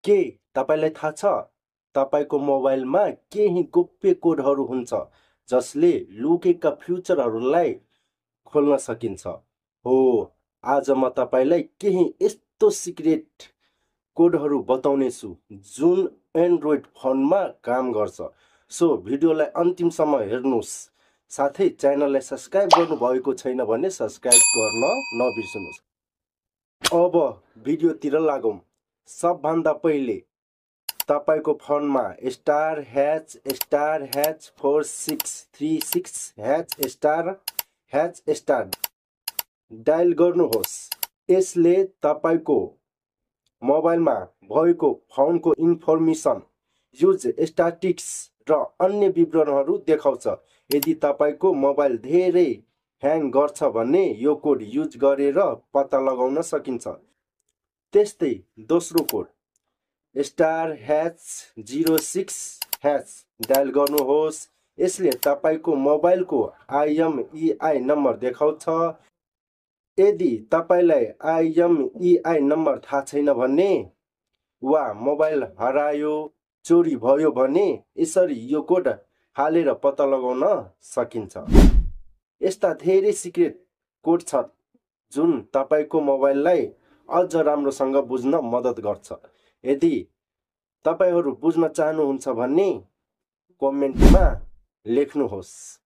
के तपाईलाई थाहा छ तपाईको मोबाइलमा केही गोप्य कोडहरू हुन्छ जसले लुकेका फ्युचरहरूलाई खोल्न सकिन्छ। हो, आज म तपाईलाई केही यस्तो सिक्रेट कोडहरू बताउने छु जुन एन्ड्रोइड फोनमा काम गर्छ। सो भिडियोलाई अन्तिमसम्म हेर्नुहोस्। साथै च्यानललाई सब्स्क्राइब गर्नुभएको छैन भने सब्स्क्राइब गर्न नबिर्सनुहोस्। अब भिडियोतिर लागौं। सबभन्दा पहिले तपाईको फोनमा *#4636##* डायल गर्नुहोस्। यसले तपाईको मोबाइलमा भएको फोनको इन्फर्मेसन, युज स्ट्याटिस्टिक्स र अन्य विवरणहरू देखाउँछ। यदि तपाईको मोबाइल धेरै ह्याङ गर्छ भने यो कोड युज गरेर पत्ता लगाउन सकिन्छ। त्यस्तै दोस्रो कोड *#06# डायल गर्नुहोस्। यसले तपाईको मोबाइलको IMEI नम्बर देखाउँछ। यदि तपाईलाई IMEI नम्बर थाहा छैन भने वा मोबाइल हरायो, चोरी भयो भने यसरी यो कोड हालेर पत्ता लगाउन सकिन्छ। यस्ता धेरै सिक्रेट कोड छन् जुन तपाईको मोबाइललाई अझ राम्रोसँग बुझ्न मद्दत गर्छ। यदि तपाईहरू बुझ्न चाहनुहुन्छ भने कमेन्टमा लेख्नुहोस्।